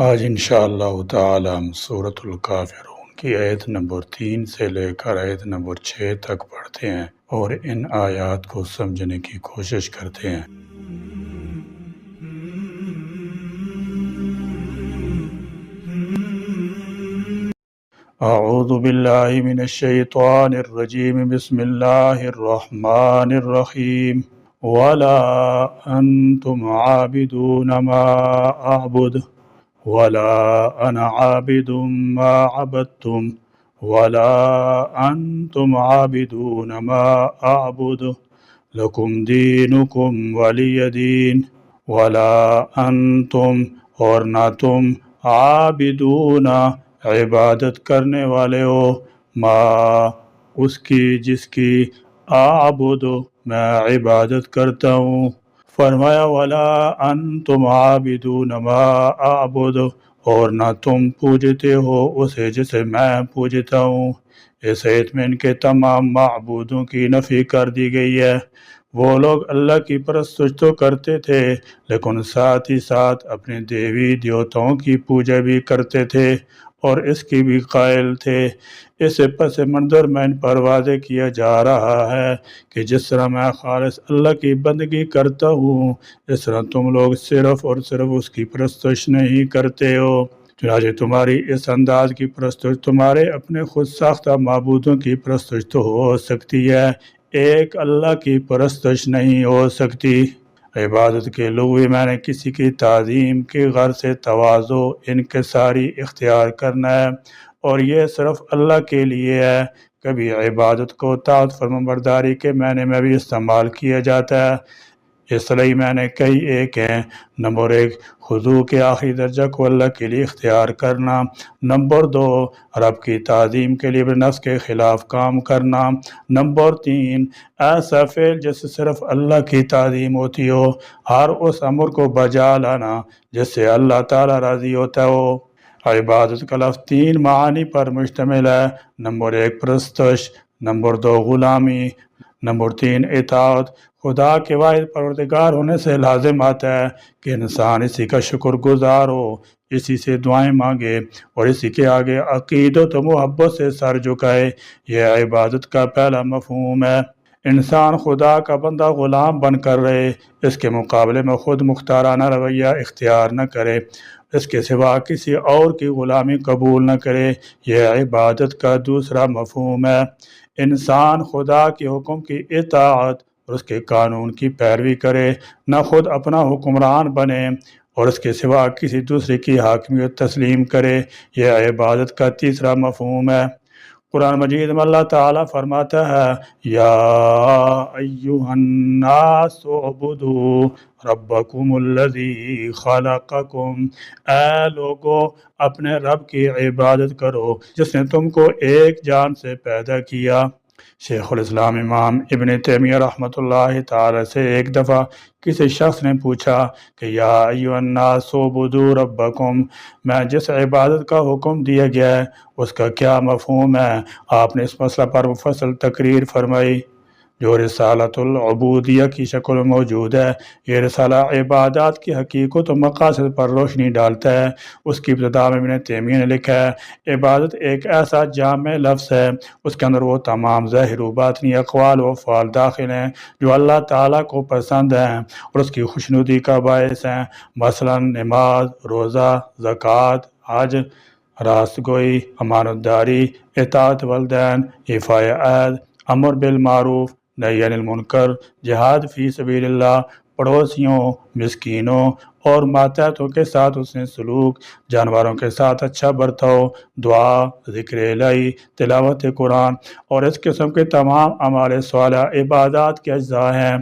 آج انشاءاللہ تعالی ہم سورۃ الکافرون کی آیت نمبر 3 سے لے کر آیت نمبر 6 تک پڑھتے ہیں اور ان آیات کو سمجھنے کی کوشش کرتے ہیں۔ اعوذ باللہ من الشیطان الرجیم، بسم اللہ الرحمن الرحیم۔ وَلَا أَنْتُمْ عَابِدُونَ مَا أَعْبُدُ وَلَا أَنَا عَابِدٌ مَا عَبَدتُّمْ وَلَا أَنْتُمْ عَابِدُونَ مَا أَعْبُدُ لَكُمْ دِينُكُمْ وَلِيَ دِينِ۔ وَلَا أَنْتُمْ اور نہ تم عابدون عبادت کرنے والے ہو، ما اس کی جس کی اعبد میں عبادت کرتا ہوں۔ فرمایا ولا انتم عابدون ما اعبد، اور نہ تم پوجتے ہو اسے جسے میں پوجتا ہوں۔ اس آیت میں ان کے تمام معبودوں کی نفی کر دی گئی ہے۔ وہ لوگ اللہ کی پرستش تو کرتے تھے لیکن ساتھ ہی ساتھ اپنے دیوی دیوتاؤں کی پوجا بھی کرتے تھے اور اس کی بھی قائل تھے۔ اس پس منظر میں ان پر واضح کیا جا رہا ہے کہ جس طرح میں خالص اللہ کی بندگی کرتا ہوں، اس طرح تم لوگ صرف اور صرف اس کی پرستش نہیں کرتے ہو۔ چنانچہ تمہاری اس انداز کی پرستش تمہارے اپنے خود ساختہ معبودوں کی پرستش تو ہو سکتی ہے، ایک اللہ کی پرستش نہیں ہو سکتی۔ عبادت کے لغوی میں نے کسی کی تعظیم کی غرض سے تواضع انکساری اختیار کرنا ہے، اور یہ صرف اللہ کے لیے ہے۔ کبھی عبادت کو طاعت فرمانبرداری کے معنی میں بھی استعمال کیا جاتا ہے۔ اصطلاحی معنی کئی ایک ہیں۔ نمبر 1 خضوع کے آخری درجہ کو اللہ کے لیے اختیار کرنا۔ نمبر 2 رب کی تعظیم کے لیے نفس کے خلاف کام کرنا۔ نمبر 3 ایسا فعل جس سے صرف اللہ کی تعظیم ہوتی ہو، ہر اس امر کو بجا لانا جس سے اللہ تعالیٰ راضی ہوتا ہو۔ عبادت کا لفظ 3 معانی پر مشتمل ہے۔ نمبر 1 پرستش، نمبر 2 غلامی، نمبر 3 اطاعت۔ خدا کے واحد پروردگار ہونے سے لازم آتا ہے کہ انسان اسی کا شکر گزار ہو، اسی سے دعائیں مانگے اور اسی کے آگے عقیدت و محبت سے سر جھکائے۔ یہ عبادت کا پہلا مفہوم ہے۔ انسان خدا کا بندہ غلام بن کر رہے، اس کے مقابلے میں خود مختارانہ رویہ اختیار نہ کرے، اس کے سوا کسی اور کی غلامی قبول نہ کرے، یہ عبادت کا دوسرا مفہوم ہے۔ انسان خدا کے حکم کی اطاعت اور اس کے قانون کی پیروی کرے، نہ خود اپنا حکمران بنے اور اس کے سوا کسی دوسرے کی حاکمیت تسلیم کرے، یہ عبادت کا تیسرا مفہوم ہے۔ قرآن مجید میں اللہ تعالیٰ فرماتا ہے یا ایہا الناس اعبدوا ربکم الذی خلقکم، اے لوگو اپنے رب کی عبادت کرو جس نے تم کو ایک جان سے پیدا کیا۔ شیخ الاسلام امام ابن تیمیہ رحمۃ اللہ تعالی سے ایک دفعہ کسی شخص نے پوچھا کہ یا ایھا الناس اعبدوا ربکم، میں جس عبادت کا حکم دیا گیا ہے اس کا کیا مفہوم ہے؟ آپ نے اس مسئلہ پر مفصل تقریر فرمائی جو رسالۃ العبودیہ کی شکل میں موجود ہے۔ یہ رسالہ عبادات کی حقیقت و مقاصد پر روشنی ڈالتا ہے۔ اس کی ابتدا میں ابن تیمیہ نے لکھا ہے عبادت ایک ایسا جامع لفظ ہے، اس کے اندر وہ تمام ظاہر و باطنی اقوال و افعال داخل ہیں جو اللہ تعالیٰ کو پسند ہیں اور اس کی خوشنودی کا باعث ہیں، مثلا نماز، روزہ، زکوٰۃ، حج، راست گوئی، امانت داری، اطاعت والدین، ایفاء عہد، امر بالمعروف، نہی عن المنکر، جہاد فی سبیل اللہ، پڑوسیوں، مسکینوں اور ماتحتوں کے ساتھ حسن سلوک، جانوروں کے ساتھ اچھا برتاؤ، دعا، ذکر الہی، تلاوت قرآن اور اس قسم کے تمام اعمال صالحہ عبادات کے اجزاء ہیں۔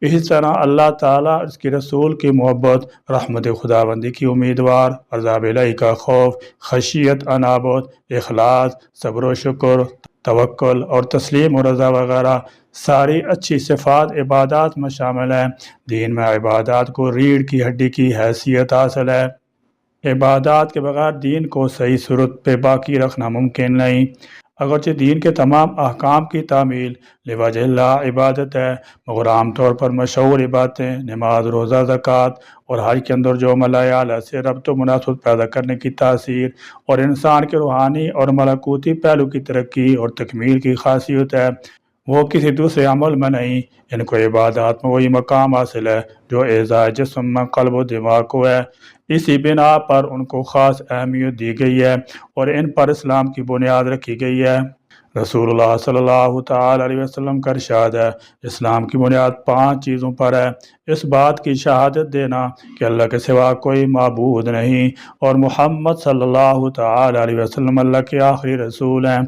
اسی طرح اللہ تعالیٰ اس کے رسول کی محبت، رحمت خداوندی کی امیدوار، عذاب الہی کا خوف، خشیت، انابت، اخلاص، صبر و شکر، توکل اور تسلیم و رضا وغیرہ ساری اچھی صفات عبادات میں شامل ہیں۔ دین میں عبادات کو ریڑھ کی ہڈی کی حیثیت حاصل ہے۔ عبادات کے بغیر دین کو صحیح صورت پہ باقی رکھنا ممکن نہیں۔ اگرچہ دین کے تمام احکام کی تعمیل لوجہ اللہ عبادت ہے، مگر عام طور پر مشہور عبادتیں نماز، روزہ، زکوٰۃ اور حج کے اندر جو ملائے اعلیٰ سے ربط و مناسبت پیدا کرنے کی تاثیر اور انسان کے روحانی اور ملکوتی پہلو کی ترقی اور تکمیل کی خاصیت ہے، وہ کسی دوسرے عمل میں نہیں۔ ان کو عبادات میں وہی مقام حاصل ہے جو اعزاز جسم میں قلب و دماغ کو ہے۔ اسی بنا پر ان کو خاص اہمیت دی گئی ہے اور ان پر اسلام کی بنیاد رکھی گئی ہے۔ رسول اللہ صلی اللہ تعالی علیہ وسلم کا ارشاد ہے، اسلام کی بنیاد 5 چیزوں پر ہے: اس بات کی شہادت دینا کہ اللہ کے سوا کوئی معبود نہیں اور محمد صلی اللہ تعالی علیہ وسلم اللہ کے آخری رسول ہیں،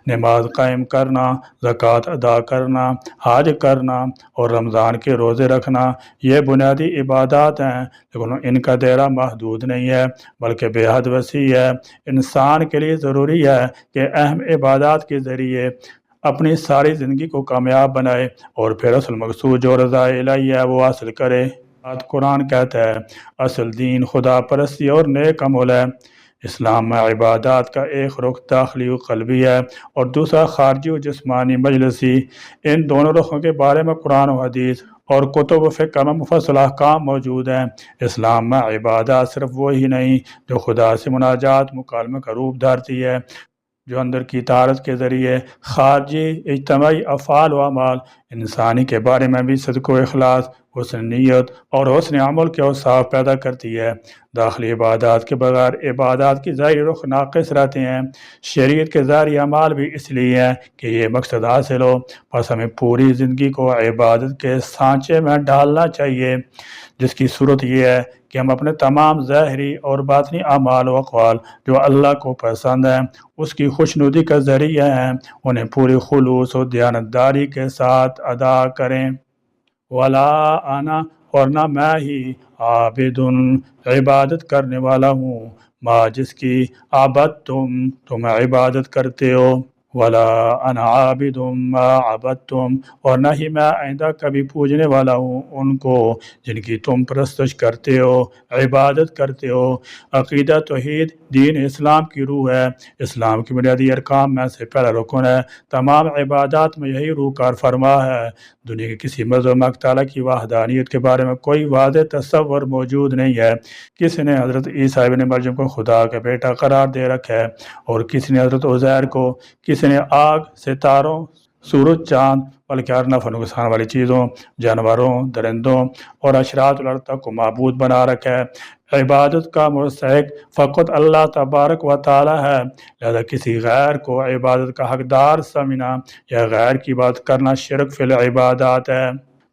نماز قائم کرنا، زکوٰۃ ادا کرنا، حج کرنا اور رمضان کے روزے رکھنا۔ یہ بنیادی عبادات ہیں، لیکن ان کا دائرہ محدود نہیں ہے بلکہ بے حد وسیع ہے۔ انسان کے لیے ضروری ہے کہ اہم عبادات کے ذریعے اپنی ساری زندگی کو کامیاب بنائے اور پھر اصل مقصود جو رضا الہی ہے وہ حاصل کرے۔ قرآن کہتا ہے، اصل دین خدا پرستی اور نیک عمل ہے۔ اسلام میں عبادات کا ایک رخ داخلی و قلبی ہے اور دوسرا خارجی و جسمانی مجلسی۔ ان دونوں رخوں کے بارے میں قرآن و حدیث اور کتب و فقہ میں مفصل احکام موجود ہیں۔ اسلام میں عبادات صرف وہی نہیں جو خدا سے مناجات مکالمے کا روپ دھارتی ہے، جو اندر کی طہارت کے ذریعے خارجی اجتماعی افعال و اعمال انسانی کے بارے میں بھی صدق و اخلاص، حسن نیت اور حسن عمل کے اوصاف پیدا کرتی ہے۔ داخلی عبادات کے بغیر عبادات کی ظاہری رخ ناقص رہتے ہیں۔ شریعت کے ظاہری اعمال بھی اس لیے ہیں کہ یہ مقصد حاصل ہو، پس ہمیں پوری زندگی کو عبادت کے سانچے میں ڈالنا چاہیے، جس کی صورت یہ ہے کہ ہم اپنے تمام ظاہری اور باطنی اعمال و اقوال جو اللہ کو پسند ہیں، اس کی خوشنودی کا ذریعہ ہیں، انہیں پوری خلوص و دیانتداری کے ساتھ ادا کریں۔ ولا انا، اور نہ میں ہی، عابد، عبادت کرنے والا ہوں، ما جس کی، تم عبادت کرتے ہو، ولا انا عابد ما عبدتم، اور نہ ہی میں آئندہ کبھی پوجنے والا ہوں ان کو جن کی تم پرستش کرتے ہو، عبادت کرتے ہو۔ عقیدہ توحید دین اسلام کی روح ہے، اسلام کی بنیادی ارکان میں سے پہلا رکن ہے۔ تمام عبادات میں یہی روح کار فرما ہے۔ دنیا کے کسی مذہب میں تعالیٰ کی وحدانیت کے بارے میں کوئی واضح تصور موجود نہیں ہے۔ کسی نے حضرت عیسیٰ ابن مریم کو خدا کا بیٹا قرار دے رکھا ہے اور کسی نے حضرت عزیر کو، کسی نے آگ، ستاروں، سورج، چاند، بلکہ ہر نفع نقصان والی چیزوں، جانوروں، درندوں اور اشرات الارض تک کو معبود بنا رکھا ہے۔ عبادت کا مستحق فقط اللہ تبارک و تعالی ہے، لہذا کسی غیر کو عبادت کا حقدار سمجھنا یا غیر کی بات کرنا شرک فی العبادات ہے۔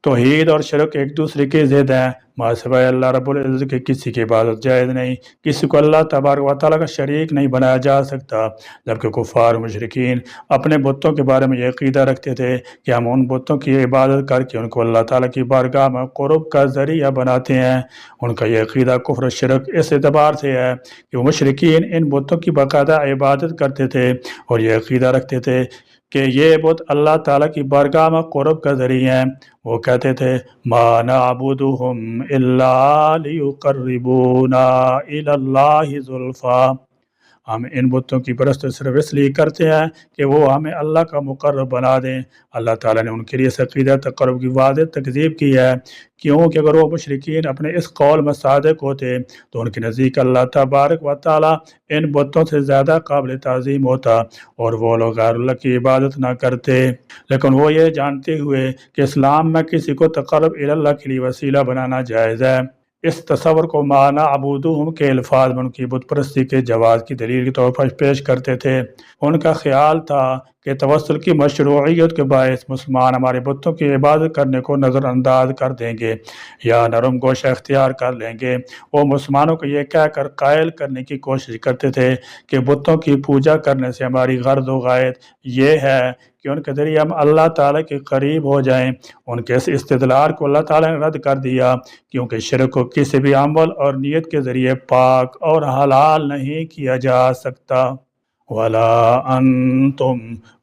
توحید اور شرک ایک دوسرے کے ضد ہیں، ما سوائے اللہ رب العزت کے کسی کی عبادت جائز نہیں، کسی کو اللہ تبارک و تعالیٰ کا شریک نہیں بنایا جا سکتا۔ جبکہ کفار مشرکین اپنے بتوں کے بارے میں یہ عقیدہ رکھتے تھے کہ ہم ان بتوں کی عبادت کر کے ان کو اللہ تعالیٰ کی بارگاہ میں قرب کا ذریعہ بناتے ہیں۔ ان کا یہ عقیدہ کفر شرک اس اعتبار سے ہے کہ وہ مشرکین ان بتوں کی باقاعدہ عبادت کرتے تھے اور یہ عقیدہ رکھتے تھے کہ یہ بت اللہ تعالیٰ کی بارگاہ میں قرب کا ذریعہ ہیں۔ وہ کہتے تھے، ما نعبدهم الا لیقربونا الی اللہ زلفا، ہم ان بتوں کی پرستش صرف اس لیے کرتے ہیں کہ وہ ہمیں اللہ کا مقرب بنا دیں۔ اللہ تعالیٰ نے ان کے لیے اس عقیدہ تقرب کی واضح تکذیب کی ہے، کیونکہ اگر وہ مشرکین اپنے اس قول میں صادق ہوتے تو ان کے نزدیک اللہ تبارک و تعالیٰ ان بتوں سے زیادہ قابل تعظیم ہوتا اور وہ لوگ غیر اللہ کی عبادت نہ کرتے۔ لیکن وہ یہ جانتے ہوئے کہ اسلام میں کسی کو تقرب الی اللہ کے لیے وسیلہ بنانا جائز ہے، اس تصور کو ما نعبدهم کے الفاظ میں ان کی بت پرستی کے جواز کی دلیل کے طور پر پیش کرتے تھے۔ ان کا خیال تھا کہ توسل کی مشروعیت کے باعث مسلمان ہمارے بتوں کی عبادت کرنے کو نظر انداز کر دیں گے یا نرم گوشہ اختیار کر لیں گے۔ وہ مسلمانوں کو یہ کہہ کر قائل کرنے کی کوشش کرتے تھے کہ بتوں کی پوجا کرنے سے ہماری غرض و غایت یہ ہے کہ ان کے ذریعے ہم اللہ تعالیٰ کے قریب ہو جائیں۔ ان کے اس استدلال کو اللہ تعالیٰ نے رد کر دیا، کیونکہ شرک کو کسی بھی عمل اور نیت کے ذریعے پاک اور حلال نہیں کیا جا سکتا۔ وَلَا أَنْتُمْ،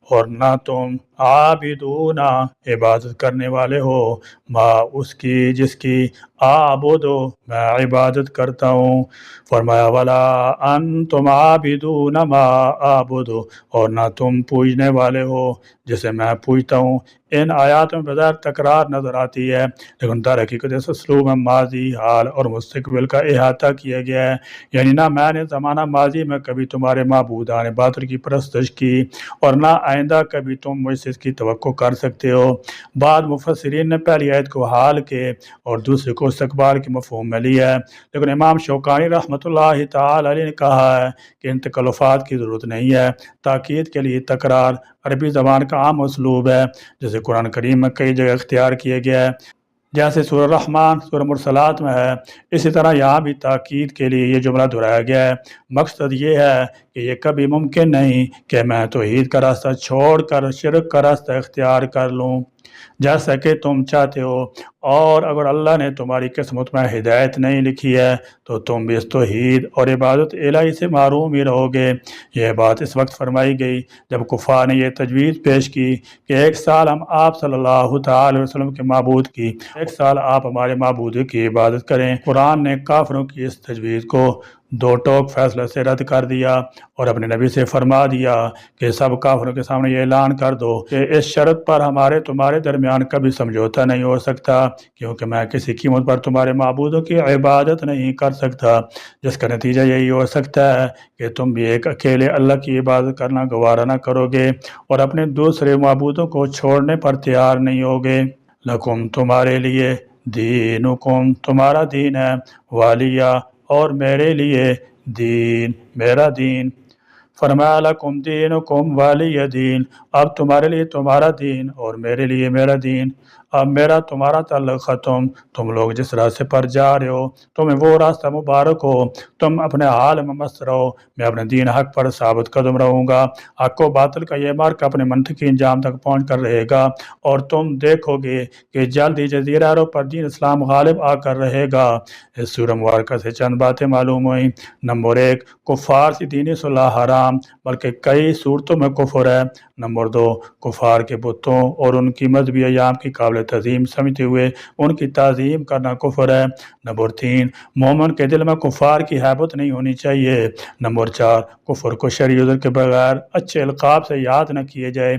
اور نہ تم عابدون عبادت کرنے والے ہو ما اس کی جس کی اعبدو میں عبادت کرتا ہوں۔ فرمایا ولا انتم عابدون ما اعبدو اور نہ تم پوجنے والے ہو جسے میں پوجتا ہوں۔ ان آیات میں بظاہر تکرار نظر آتی ہے، لیکن در حقیقت اس اسلوب میں ماضی، حال اور مستقبل کا احاطہ کیا گیا ہے، یعنی نہ میں نے زمانہ ماضی میں کبھی تمہارے معبودان باطل کی پرستش کی اور نہ آئندہ کبھی تم مجھ سے اس کی توقع کر سکتے ہو۔ بعض مفسرین نے پہلی آیت کو حال کے اور دوسرے کو استقبال کے مفہوم میں لیا ہے، لیکن امام شوکانی رحمۃ اللہ تعالی علیہ نے کہا ہے کہ ان تکلفات کی ضرورت نہیں ہے۔ تاکید کے لیے تکرار عربی زبان کا عام اسلوب ہے، جیسے قرآن کریم میں کئی جگہ اختیار کیا گیا ہے، جیسے سورہ الرحمن، سورہ مرسلات میں ہے۔ اسی طرح یہاں بھی تاکید کے لیے یہ جملہ دہرایا گیا ہے۔ مقصد یہ ہے کہ یہ کبھی ممکن نہیں کہ میں توحید کا راستہ چھوڑ کر شرک کا راستہ اختیار کر لوں جیسا کہ تم چاہتے ہو، اور اگر اللہ نے تمہاری قسمت میں ہدایت نہیں لکھی ہے تو تم بھی اس توحید اور عبادت الہی سے محروم ہی رہو گے۔ یہ بات اس وقت فرمائی گئی جب کفار نے یہ تجویز پیش کی کہ 1 سال ہم آپ صلی اللہ تعالی وسلم کے معبود کی، 1 سال آپ ہمارے معبود کی عبادت کریں۔ قرآن نے کافروں کی اس تجویز کو دو ٹوک فیصلے سے رد کر دیا اور اپنے نبی سے فرما دیا کہ سب کافروں کے سامنے یہ اعلان کر دو کہ اس شرط پر ہمارے تمہارے درمیان کبھی سمجھوتا نہیں ہو سکتا، کیونکہ میں کسی قیمت پر تمہارے معبودوں کی عبادت نہیں کر سکتا، جس کا نتیجہ یہی ہو سکتا ہے کہ تم بھی ایک اکیلے اللہ کی عبادت کرنا گوارا نہ کرو گے اور اپنے دوسرے معبودوں کو چھوڑنے پر تیار نہیں ہوگے۔ لکم تمہارے لیے، دینکم تمہارا دین ہے، والیہ اور میرے لیے دین میرا دین۔ فرمایا لکم دینکم والی دین، اب تمہارے لیے تمہارا دین اور میرے لیے میرا دین۔ اب میرا تمہارا تعلق ختم، تم لوگ جس راستے پر جا رہے ہو تمہیں وہ راستہ مبارک ہو، تم اپنے حال میں مست رہو، میں اپنے دین حق پر ثابت قدم رہوں گا۔ حق و باطل کا یہ مارکہ اپنے منطقی انجام تک پہنچ کر رہے گا اور تم دیکھو گے کہ جلد ہی جزیرہ عرب پر دین اسلام غالب آ کر رہے گا۔ اس سورہ مبارکہ سے چند باتیں معلوم ہوئیں۔ نمبر 1، کفار سے دینی صلح حرام بلکہ کئی صورتوں میں کفر ہے۔ نمبر 2، کفار کے بتوں اور ان کی مذہبی ایام کی قابل تعظیم سمجھتے ہوئے ان کی تعظیم کرنا کفر ہے۔ نمبر 3، مومن کے دل میں کفار کی حیبت نہیں ہونی چاہیے۔ نمبر 4، کفر کو شرعی عذر کے بغیر اچھے القاب سے یاد نہ کیے جائے۔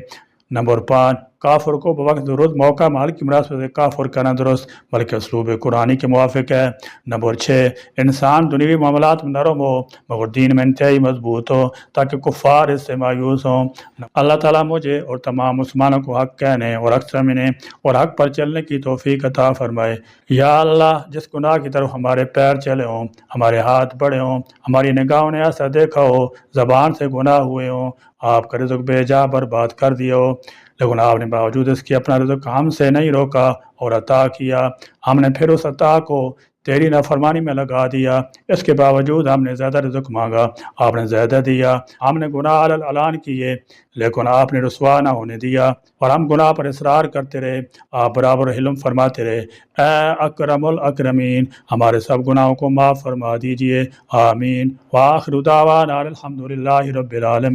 نمبر 5، کافر کو بوقت ضرورت موقع محل کی مناسبت سے کافر کرنا درست بلکہ اسلوب قرآنی کے موافق ہے۔ نمبر 6، انسان دنیوی معاملات میں نرم ہو مگر دین میں انتہائی مضبوط ہو تاکہ کفار اس سے مایوس ہوں۔ اللہ تعالیٰ مجھے اور تمام مسلمانوں کو حق کہنے اور حق سمجھنے اور حق پر چلنے کی توفیق عطا فرمائے۔ یا اللہ، جس گناہ کی طرف ہمارے پیر چلے ہوں، ہمارے ہاتھ بڑھے ہوں، ہماری نگاہوں نے ایسا دیکھا ہو، زبان سے گناہ ہوئے ہوں، آپ کا رزق بے جا برباد کر دیا ہو، لیکن آپ نے باوجود اس کی اپنا رزق ہم سے نہیں روکا اور عطا کیا، ہم نے پھر اس عطا کو تیری نافرمانی میں لگا دیا، اس کے باوجود ہم نے زیادہ رزق مانگا، آپ نے زیادہ دیا، ہم نے گناہ اعلان کیے لیکن آپ نے رسوا نہ ہونے دیا، اور ہم گناہ پر اصرار کرتے رہے، آپ برابر حلم فرماتے رہے۔ اے اکرم الاکرمین، ہمارے سب گناہوں کو معاف فرما دیجئے، آمین۔ وآخر دعوانا الحمدللہ رب العالمین۔